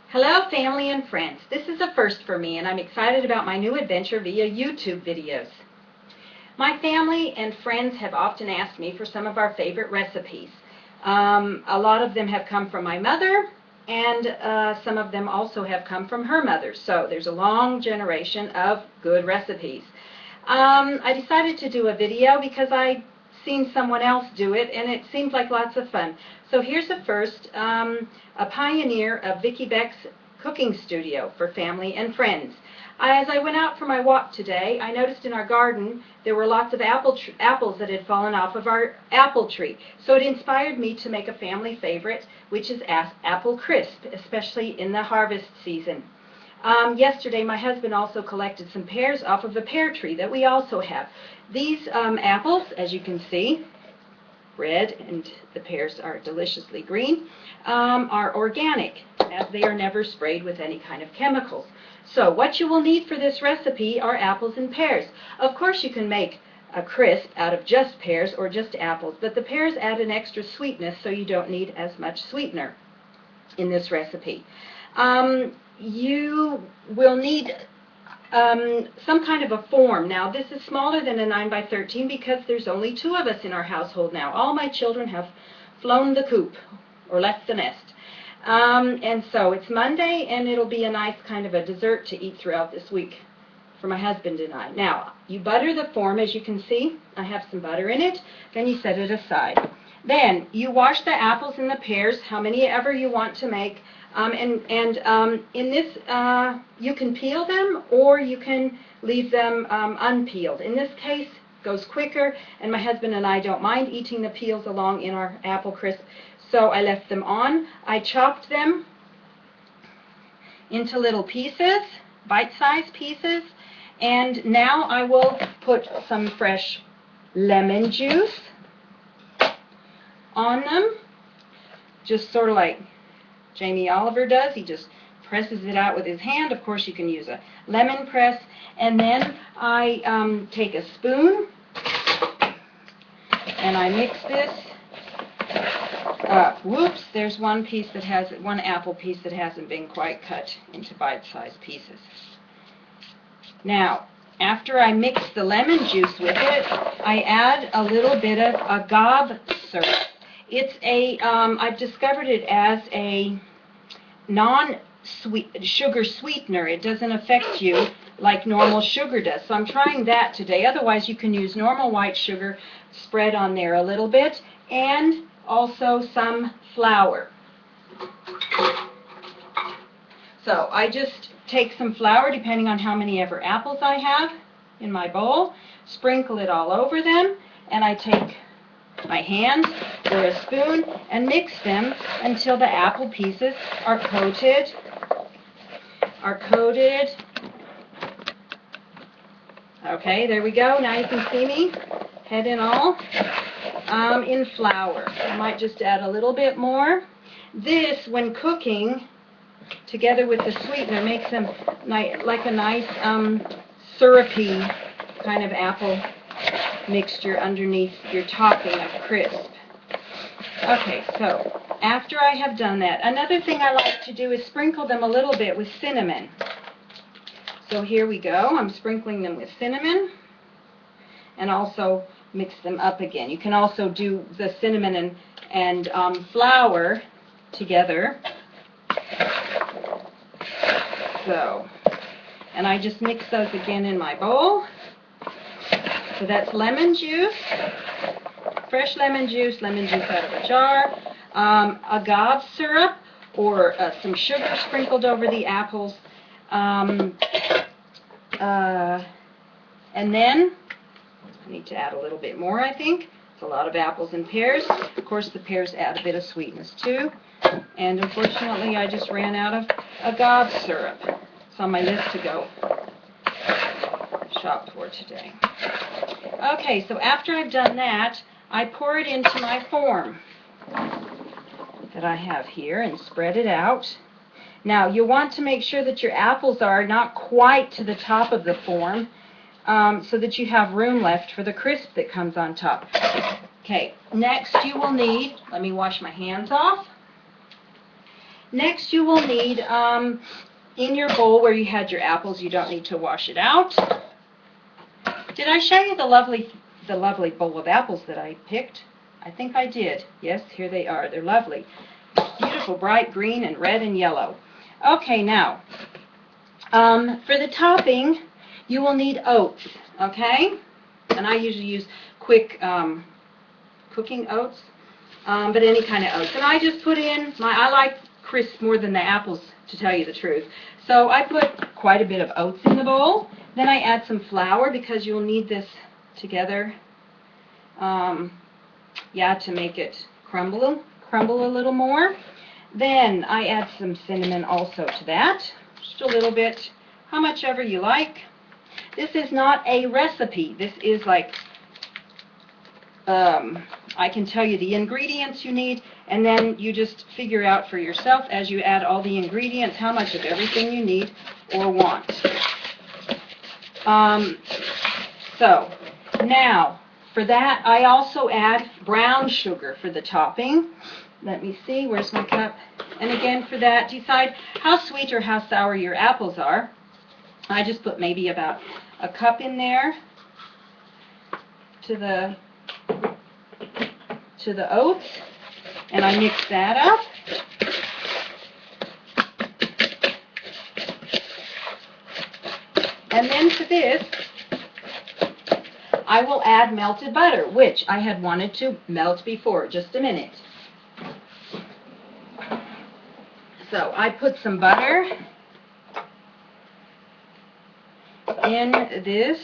Hello family and friends. This is a first for me and I'm excited about my new adventure via YouTube videos. My family and friends have often asked me for some of our favorite recipes. A lot of them have come from my mother and some of them also have come from her mother. So there's a long generation of good recipes. I decided to do a video because I'd seen someone else do it and it seemed like lots of fun. So here's the first, a pioneer of Vicki Beck's cooking studio for family and friends. As I went out for my walk today, I noticed in our garden there were lots of apples that had fallen off of our apple tree. So it inspired me to make a family favorite, which is apple crisp, especially in the harvest season. Yesterday my husband also collected some pears off of a pear tree that we also have. These apples, as you can see, red and the pears are deliciously green, are organic, as they are never sprayed with any kind of chemicals. So what you will need for this recipe are apples and pears. Of course you can make a crisp out of just pears or just apples, but the pears add an extra sweetness, so you don't need as much sweetener in this recipe. You will need some kind of a form. Now this is smaller than a 9 by 13 because there's only 2 of us in our household now. All my children have flown the coop or left the nest. And so it's Monday and it'll be a nice kind of a dessert to eat throughout this week for my husband and I. Now you butter the form, as you can see. I have some butter in it. Then you set it aside. Then you wash the apples and the pears, how many ever you want to make. In this, you can peel them or you can leave them unpeeled. In this case, it goes quicker, and my husband and I don't mind eating the peels along in our apple crisp, so I left them on. I chopped them into little pieces, bite-sized pieces, and now I will put some fresh lemon juice on them, just sort of like Jamie Oliver does. He just presses it out with his hand. Of course you can use a lemon press. And then I take a spoon and I mix this up. Whoops, there's one apple piece that hasn't been quite cut into bite-sized pieces. Now, after I mix the lemon juice with it, I add a little bit of agave syrup. It's I've discovered it as a non-sweet sugar sweetener. It doesn't affect you like normal sugar does. So I'm trying that today. Otherwise, you can use normal white sugar, spread on there a little bit, and also some flour. So I just take some flour, depending on how many ever apples I have in my bowl, sprinkle it all over them, and I take my hand or a spoon and mix them until the apple pieces are coated. Okay, there we go. Now you can see me, head and all, in flour. I might just add a little bit more. This, when cooking, together with the sweetener, makes them like a nice syrupy kind of apple mixture underneath your topping of crisp. Okay, so after I have done that, another thing I like to do is sprinkle them a little bit with cinnamon. So here we go. I'm sprinkling them with cinnamon and also mix them up again. You can also do the cinnamon and flour together. So, and I just mix those again in my bowl. So that's lemon juice, fresh lemon juice out of a jar, agave syrup or some sugar sprinkled over the apples, and then I need to add a little bit more, I think. It's a lot of apples and pears. Of course the pears add a bit of sweetness too, and unfortunately I just ran out of agave syrup. It's on my list to go shop for today. Okay, so after I've done that, I pour it into my form that I have here and spread it out. Now, you want to make sure that your apples are not quite to the top of the form so that you have room left for the crisp that comes on top. Okay, next you will need, let me wash my hands off. Next you will need, in your bowl where you had your apples, you don't need to wash it out. Did I show you the lovely bowl of apples that I picked? I think I did. Yes, here they are. They're lovely. Beautiful, bright green and red and yellow. Okay, now, for the topping, you will need oats, okay? And I usually use quick cooking oats, but any kind of oats. And I just put in I like crisp more than the apples, to tell you the truth. So I put quite a bit of oats in the bowl. Then I add some flour because you'll need this together, to make it crumble a little more. Then I add some cinnamon also to that, just a little bit, how much ever you like. This is not a recipe. This is like, I can tell you the ingredients you need, and then you just figure out for yourself as you add all the ingredients how much of everything you need or want. So now for that I also add brown sugar for the topping. Let me see, where's my cup? And again, for that, decide how sweet or how sour your apples are. I just put maybe about a cup in there to the oats, and I mix that up. And then to this, I will add melted butter, which I had wanted to melt before. Just a minute. So I put some butter in this.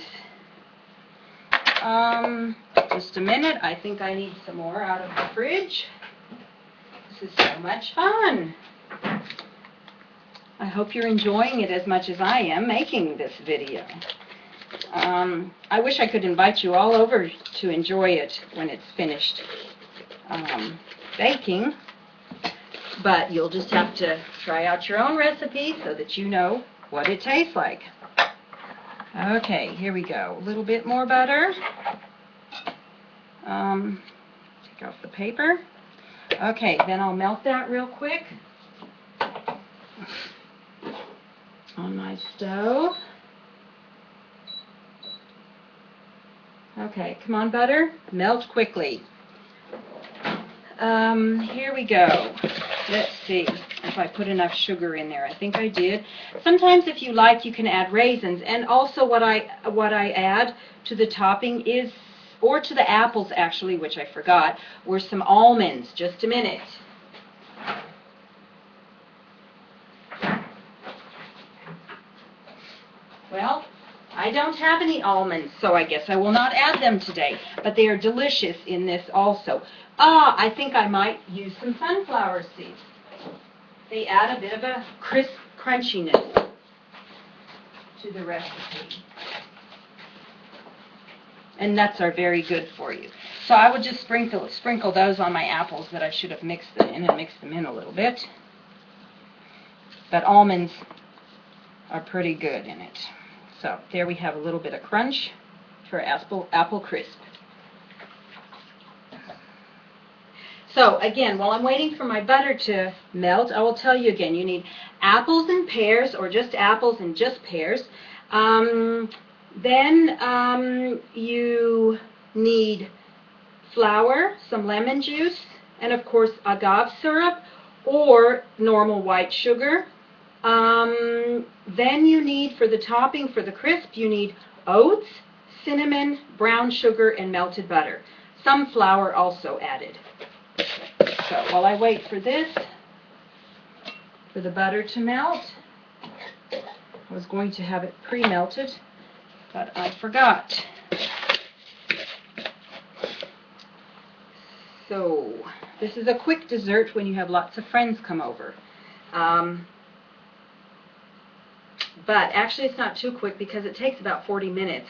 Just a minute. I think I need some more out of the fridge. This is so much fun. I hope you're enjoying it as much as I am making this video. I wish I could invite you all over to enjoy it when it's finished baking, but you'll just have to try out your own recipe so that you know what it tastes like. Okay, here we go. A little bit more butter. Take off the paper. Okay, then I'll melt that real quick on my stove. Okay, come on, butter, melt quickly. Here we go. Let's see if I put enough sugar in there. I think I did. Sometimes if you like, you can add raisins. And also what I add to the topping is, or to the apples actually, which I forgot, were some almonds. Just a minute. Well, I don't have any almonds, so I guess I will not add them today. But they are delicious in this also. I think I might use some sunflower seeds. They add a bit of a crisp crunchiness to the recipe. And nuts are very good for you. So I would just sprinkle those on my apples that I should have mixed them in, and mix them in a little bit. But almonds are pretty good in it. So there we have a little bit of crunch for apple crisp. So again, while I'm waiting for my butter to melt, I will tell you again, you need apples and pears, or just apples and just pears. Then you need flour, some lemon juice, and of course agave syrup or normal white sugar. Then you need, for the topping, for the crisp, you need oats, cinnamon, brown sugar, and melted butter. Some flour also added. So while I wait for this, for the butter to melt, I was going to have it pre-melted, but I forgot. So this is a quick dessert when you have lots of friends come over. But actually it's not too quick because it takes about 40 minutes.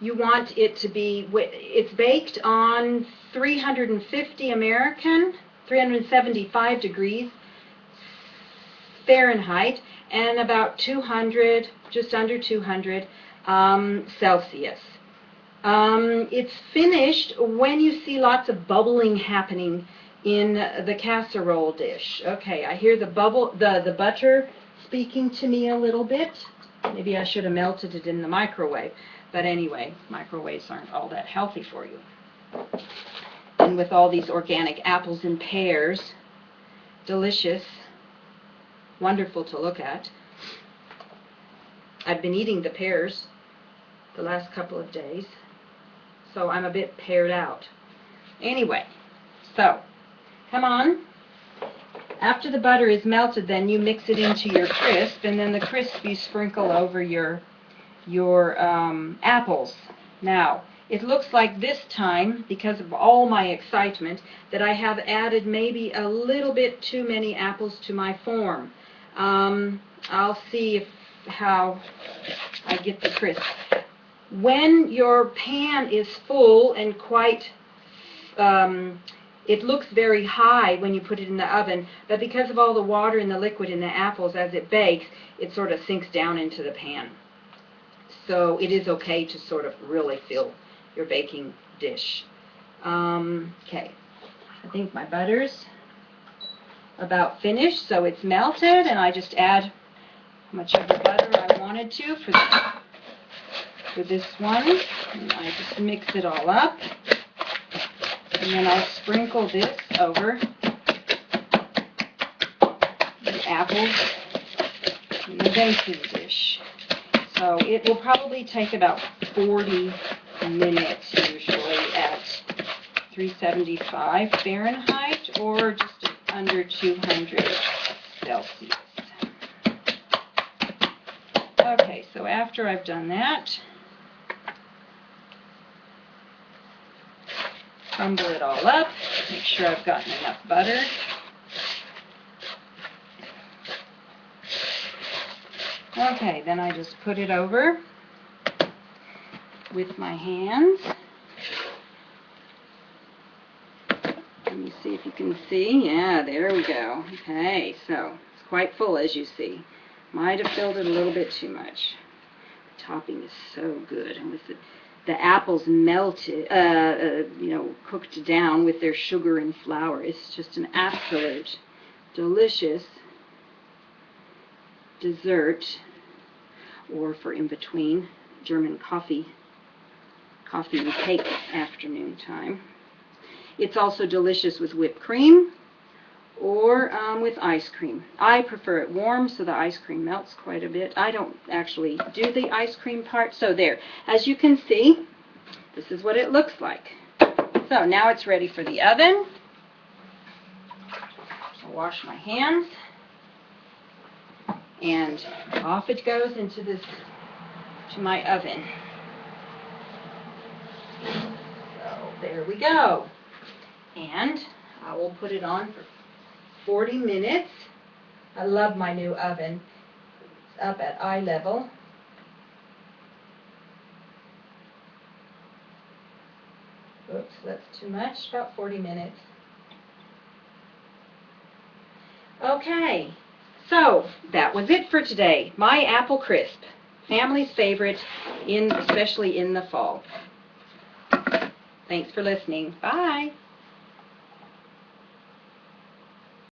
You want it to be, it's baked on 350 American, 375 degrees Fahrenheit, and about 200, just under 200 Celsius. It's finished when you see lots of bubbling happening in the casserole dish. Okay, I hear the butter speaking to me a little bit. Maybe I should have melted it in the microwave. But anyway, microwaves aren't all that healthy for you. And with all these organic apples and pears, delicious, wonderful to look at. I've been eating the pears the last couple of days, so I'm a bit paired out. Anyway, so come on. After the butter is melted, then you mix it into your crisp, and then the crisp you sprinkle over your apples. Now, it looks like this time, because of all my excitement, that I have added maybe a little bit too many apples to my form. I'll see how I get the crisp. When your pan is full and quite, it looks very high when you put it in the oven, but because of all the water and the liquid in the apples as it bakes, it sort of sinks down into the pan. So it is okay to sort of really fill your baking dish. Okay, I think my butter's about finished, so it's melted, and I just add how much of the butter I wanted to for this one, and I just mix it all up, and then I'll sprinkle this over the apples in the baking dish. So it will probably take about 40 minutes usually at 375 Fahrenheit or just under 200 Celsius. Okay, so after I've done that, crumble it all up, make sure I've gotten enough butter. Okay, then I just put it over with my hands. Let me see if you can see. Yeah, there we go. Okay, so it's quite full as you see. Might have filled it a little bit too much. The topping is so good, and with the apples melted, cooked down with their sugar and flour. It's just an absolute delicious dessert, or for in between German coffee and cake afternoon time. It's also delicious with whipped cream or with ice cream. I prefer it warm so the ice cream melts quite a bit. I don't actually do the ice cream part, so there. As you can see, this is what it looks like. So now it's ready for the oven. I'll wash my hands. And off it goes to my oven. So there we go. And I will put it on for 40 minutes. I love my new oven. It's up at eye level. Oops, that's too much. About 40 minutes. Okay. So, that was it for today. My apple crisp. Family's favorite, especially in the fall. Thanks for listening. Bye.